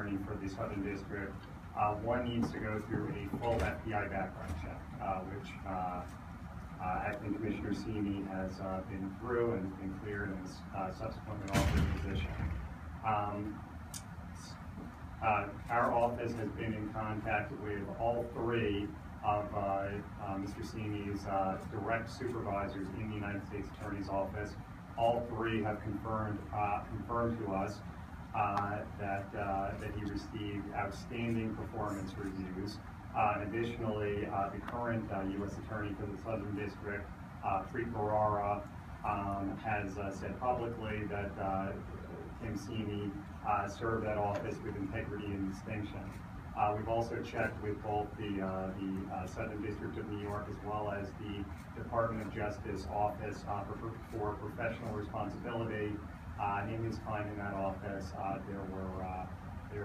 attorney for the Southern District, one needs to go through a full FBI background check, which Acting Commissioner Sini has been through and been cleared and has subsequently offered a position. Our office has been in contact with all three of Mr. Sini's direct supervisors in the United States Attorney's Office. All three have confirmed to us that he received outstanding performance reviews. Additionally, the current U.S. Attorney for the Southern District, Ferrara, has said publicly that Tim Sini served that office with integrity and distinction. We've also checked with both the Southern District of New York as well as the Department of Justice Office for professional responsibility. In his time in that office, there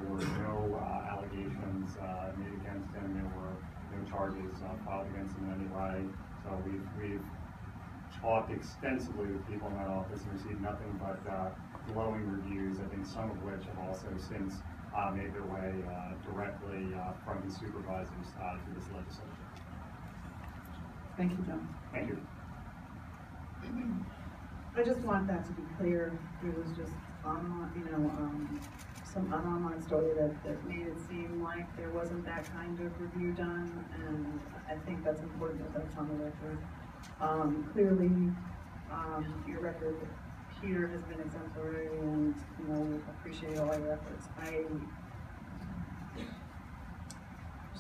were no allegations made against him. There were no charges filed against him in any way. So we've talked extensively with people in that office and received nothing but glowing reviews, I think some of which have also since made their way directly from his supervisors to this legislature. Thank you, John. Thank you. I just want that to be clear. There was just some online story that made it seem like there wasn't that kind of review done, and I think that's important that that's on the record. Clearly, your record here has been exemplary, and we appreciate all your efforts. There's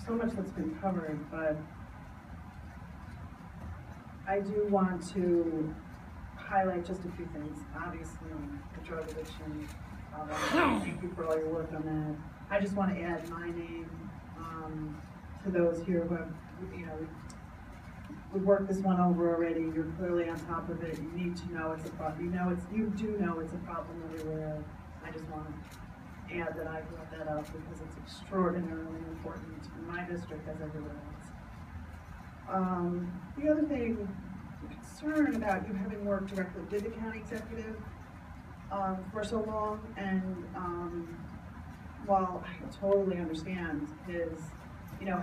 so much that's been covered, but I do want to highlight just a few things. Obviously, the drug addiction. Thank you for all your work on that. I just want to add my name to those here who have, we've worked this one over already. You're clearly on top of it. You need to know it's a problem. You do know it's a problem everywhere. I just want to add that I brought that up because it's extraordinarily important in my district as everywhere else. The other thing, I'm concerned about you having worked directly with the county executive for so long, and while I totally understand his,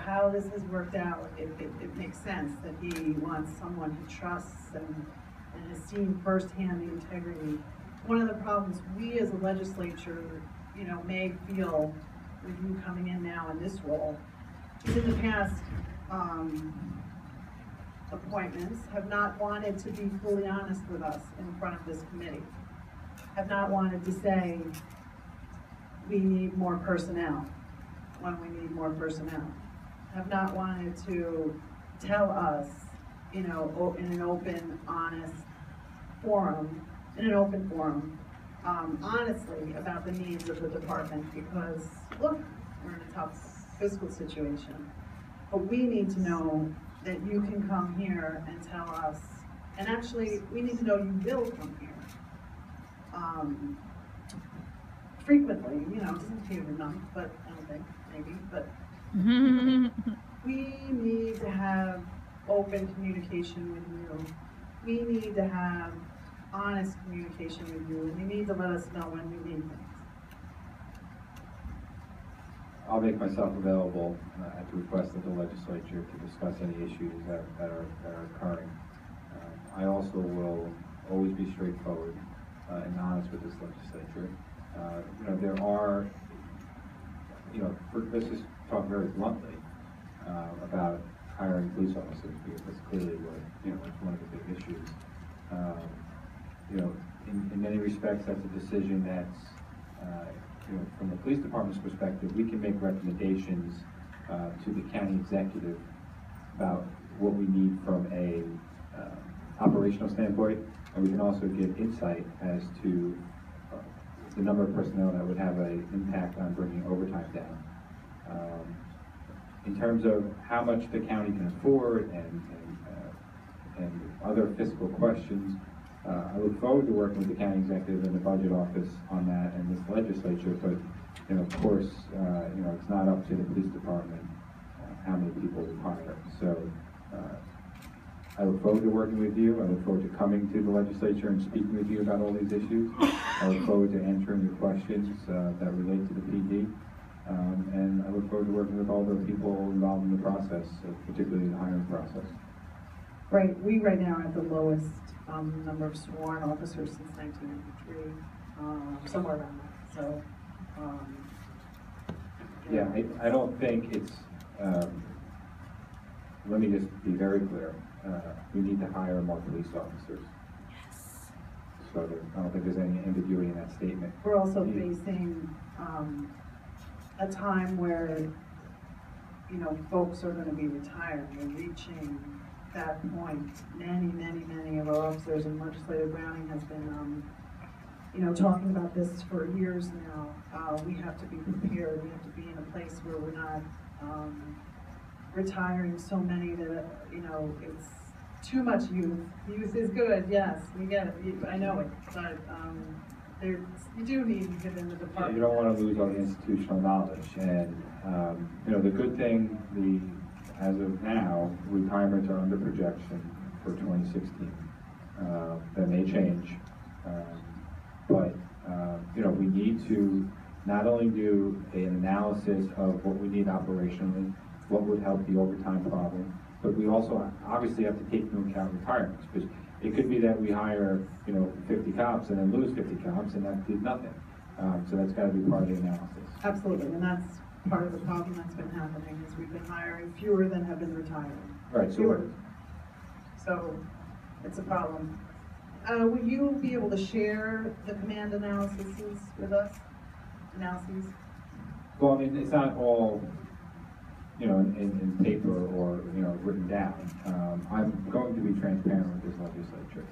how this has worked out, it makes sense that he wants someone he trusts and has seen firsthand the integrity. One of the problems we as a legislature, may feel with you coming in now in this role is in the past, appointments have not wanted to be fully honest with us in front of this committee, have not wanted to say we need more personnel when we need more personnel, have not wanted to tell us, in an open, honest forum, honestly about the needs of the department, because look, we're in a tough fiscal situation, but we need to know that you can come here and tell us, and actually we need to know you will come here frequently, it doesn't take every month, but I don't think, maybe, but we need to have open communication with you. We need to have honest communication with you, and you need to let us know when we need things. I'll make myself available at the request of the legislature to discuss any issues that are occurring. I also will always be straightforward and honest with this legislature. There are, let's just talk very bluntly about hiring police officers, because that's clearly what, it's one of the big issues. In many respects, that's a decision that's, from the police department's perspective, we can make recommendations to the county executive about what we need from a operational standpoint, and we can also give insight as to the number of personnel that would have an impact on bringing overtime down. In terms of how much the county can afford and other fiscal questions, I look forward to working with the county executive and the budget office on that and this legislature, but of course, it's not up to the police department how many people we hire. So I look forward to working with you. I look forward to coming to the legislature and speaking with you about all these issues. I look forward to answering your questions that relate to the PD. and I look forward to working with all the people involved in the process, particularly the hiring process. Right, we right now are at the lowest number of sworn officers since 1993, somewhere around that. So, yeah, I don't think it's. Let me just be very clear. We need to hire more police officers. Yes. So I don't think there's any ambiguity in that statement. we're also facing a time where, you know, folks are going to be retiring. We're reaching that point. Many of our officers, and Legislator Browning has been, you know, talking about this for years now. We have to be prepared. We have to be in a place where we're not retiring so many that, you know, it's too much youth. Youth is good, yes, we get it. I know it, but you do need to get in the department. You don't want to lose all the institutional knowledge, and you know, the good thing, as of now, retirements are under projection for 2016. That may change, but you know, we need to not only do an analysis of what we need operationally, what would help the overtime problem, but we also obviously have to take into account retirements, because it could be that we hire, you know, 50 cops and then lose 50 cops, and that did nothing. So that's got to be part of the analysis. Absolutely, and that's part of the problem that's been happening, is we've been hiring fewer than have been retiring. Right. Fewer. So it's a problem. Will you be able to share the command analyses with us? Analyses? Well, I mean, it's not all, you know, in paper or, you know, written down. I'm going to be transparent with this legislature,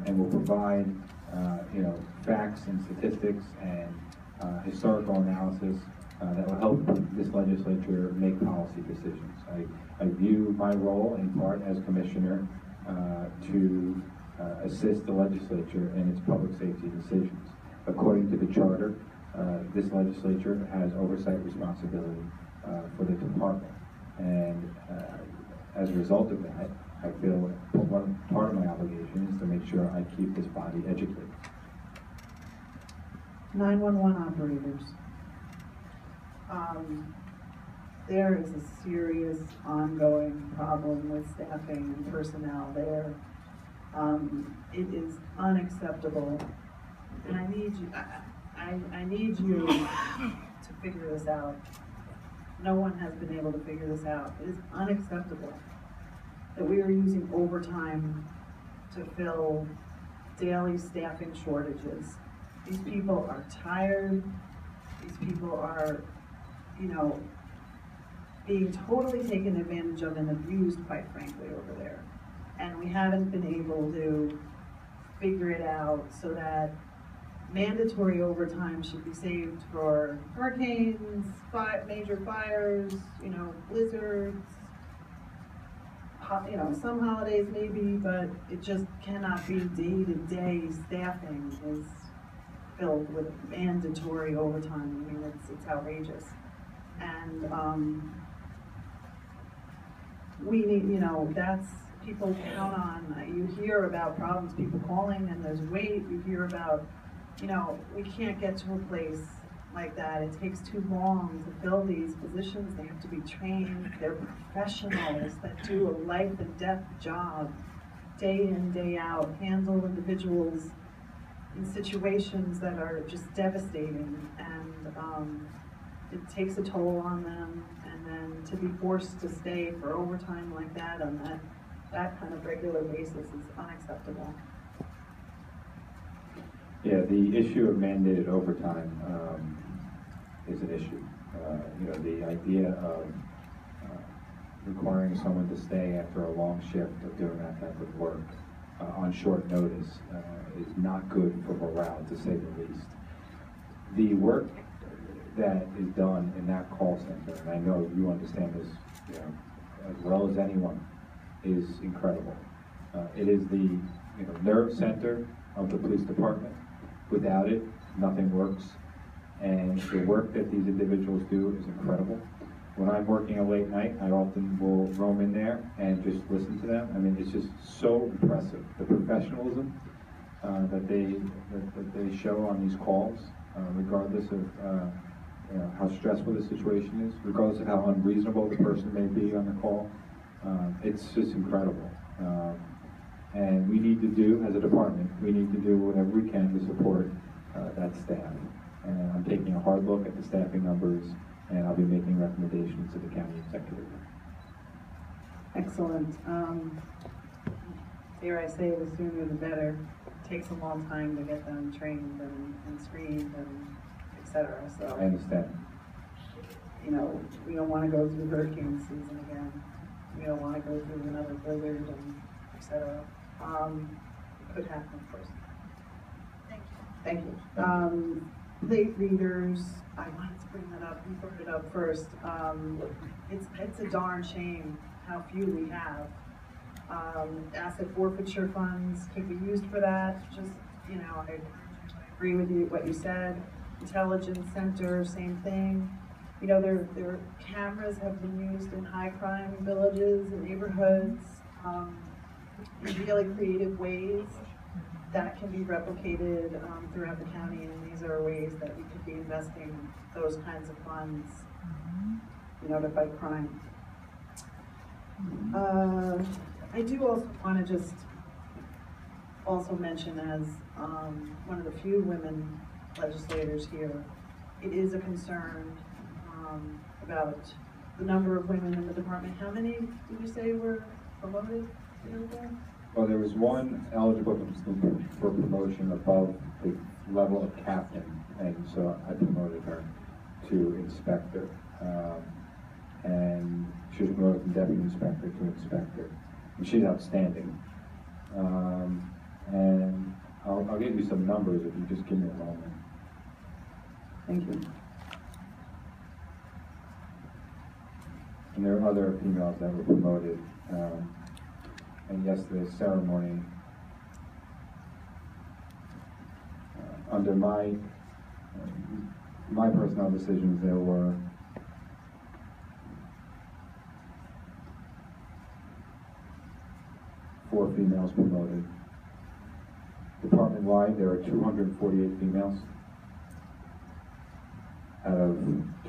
and will provide, you know, facts and statistics and historical analysis that will help this legislature make policy decisions. I view my role in part as commissioner to assist the legislature in its public safety decisions. According to the charter, this legislature has oversight responsibility for the department, and as a result of that, I feel one part of my obligation is to make sure I keep this body educated. 911 operators. There is a serious ongoing problem with staffing and personnel there. It is unacceptable, and I need you. I need you to figure this out. No one has been able to figure this out. It is unacceptable that we are using overtime to fill daily staffing shortages. These people are tired. These people are, you know, being totally taken advantage of and abused, quite frankly, over there. And we haven't been able to figure it out so that mandatory overtime should be saved for hurricanes, major fires, you know, blizzards, you know, some holidays maybe, but it just cannot be day-to-day staffing is filled with mandatory overtime. I mean, it's outrageous. And we need, you know, that's, people count on, you hear about problems, people calling and there's wait, you hear about, you know, we can't get to a place like that. It takes too long to fill these positions. They have to be trained. They're professionals that do a life and death job, day in, day out, handle individuals in situations that are just devastating, and it takes a toll on them. And then to be forced to stay for overtime like that on that kind of regular basis is unacceptable. Yeah, the issue of mandated overtime is an issue. You know, the idea of requiring someone to stay after a long shift of doing that type of work on short notice is not good for morale, to say the least. The work that is done in that call center, and I know you understand this, you know, as well as anyone, is incredible. It is the, you know, nerve center of the police department. Without it, nothing works. And the work that these individuals do is incredible. When I'm working a late night, I often will roam in there and just listen to them. I mean, it's just so impressive. The professionalism that they show on these calls, regardless of how stressful the situation is, regardless of how unreasonable the person may be on the call. It's just incredible. And we need to do, as a department, we need to do whatever we can to support that staff. And I'm taking a hard look at the staffing numbers, and I'll be making recommendations to the county executive. Excellent. Dare I say, the sooner the better. It takes a long time to get them trained and screened and et cetera. So I understand. you know, we don't want to go through hurricane season again. We don't want to go through another blizzard and et cetera. It could happen, of course. Thank you. Late readers, I wanted to bring that up. You brought it up first. It's a darn shame how few we have. Asset forfeiture funds could be used for that. Just, you know, I agree with you what you said. Intelligence center, same thing. You know, their cameras have been used in high crime villages and neighborhoods in really creative ways that can be replicated throughout the county, and these are ways that we could be investing those kinds of funds, you know, to fight crime. I do also want to just also mention, as one of the few women legislators here, it is a concern about the number of women in the department. How many did you say were promoted the other day? Well, there was one eligible for promotion above the level of captain, and so I promoted her to inspector. And she was promoted from deputy inspector to inspector. And she's outstanding. And I'll give you some numbers if you just give me a moment. Thank you. And there are other females that were promoted. And yesterday's ceremony, under my personnel decisions, there were 4 females promoted. Department-wide, there are 248 females out of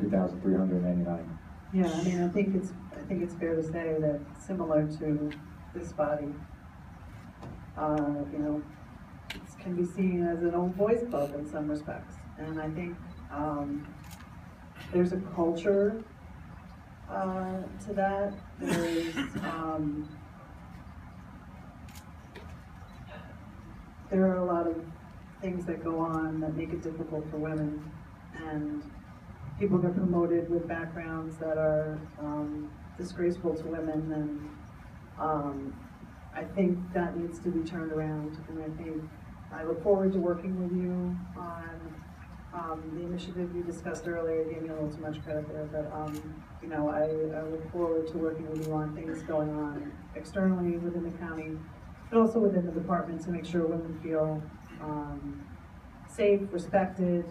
2,399. Yeah, I mean, I think it's fair to say that similar to this body, you know, it can be seen as an old boys club in some respects, and I think there's a culture to that. There are a lot of things that go on that make it difficult for women, and people get promoted with backgrounds that are disgraceful to women, and I think that needs to be turned around. And I look forward to working with you on the initiative you discussed earlier. You gave me a little too much credit there, but you know, I look forward to working with you on things going on externally within the county, but also within the department, to make sure women feel safe, respected,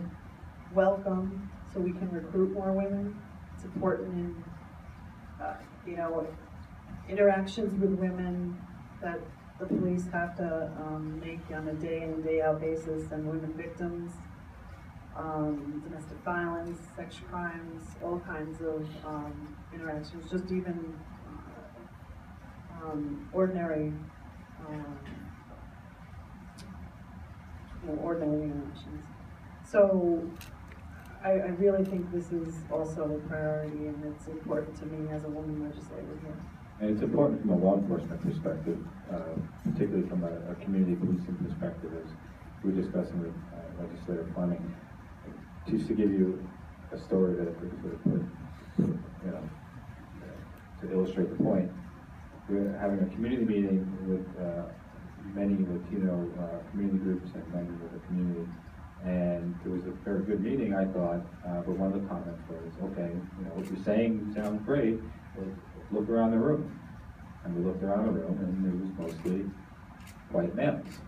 welcome, so we can recruit more women. It's important in, you know, interactions with women that the police have to make on a day in and day out basis, and women victims, domestic violence, sex crimes, all kinds of interactions, just even ordinary, you know, ordinary interactions. So I really think this is also a priority, and it's important to me as a woman legislator here. And it's important from a law enforcement perspective, particularly from a community policing perspective, as we were discussing with Legislator Fleming. Just to give you a story that I could sort of put, you know, to illustrate the point, we were having a community meeting with many Latino community groups and members of the community. And it was a very good meeting, I thought, but one of the comments was, okay, you know, what you're saying sounds great, but look around the room. And we looked around the room, and it was mostly white males.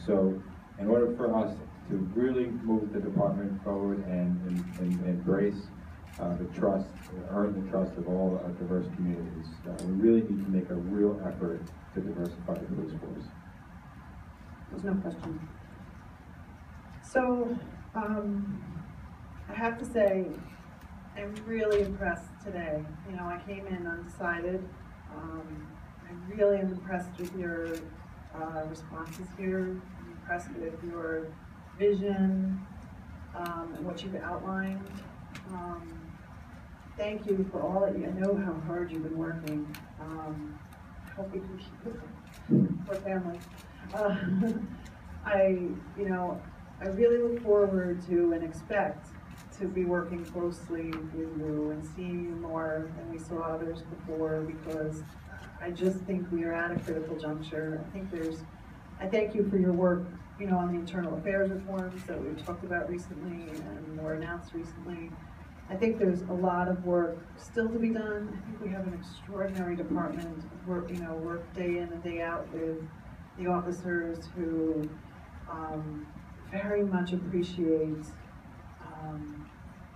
So in order for us to really move the department forward and embrace the trust, earn the trust of all our diverse communities, we really need to make a real effort to diversify the police force. There's no question. So, I have to say, I'm really impressed today. You know, I came in undecided. I really am impressed with your responses here. I'm impressed with your vision and what you've outlined. Thank you for all that you, I know how hard you've been working. I hope you can keep it for family. I really look forward to and expect to be working closely with you and seeing you more than we saw others before, because I just think we are at a critical juncture. I thank you for your work, you know, on the internal affairs reforms that we've talked about recently and were announced recently. I think there's a lot of work still to be done. I think we have an extraordinary department, work day in and day out with the officers who very much appreciate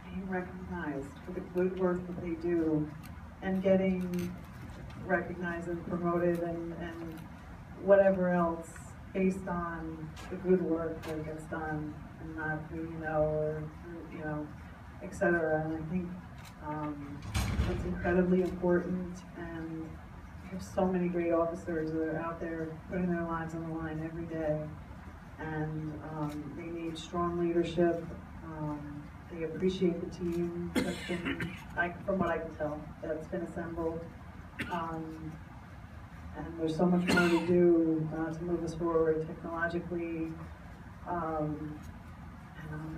being recognized for the good work that they do and getting recognized and promoted and whatever else based on the good work that gets done and not who you know or you know, etc. And I think it's incredibly important, and we have so many great officers that are out there putting their lives on the line every day, and they need strong leadership. They appreciate the team that's been, from what I can tell, that's been assembled. And there's so much more to do to move us forward technologically.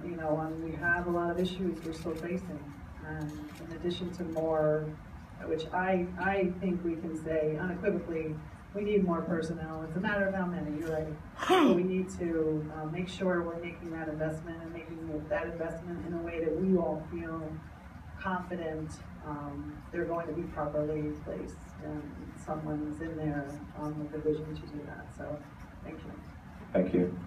You know, and we have a lot of issues we're still facing. And in addition to more, which I think we can say unequivocally, we need more personnel. It's a matter of how many, you're right. But we need to make sure we're making that investment and making that investment in a way that we all feel confident they're going to be properly placed and someone's in there with the vision to do that. So, thank you. Thank you.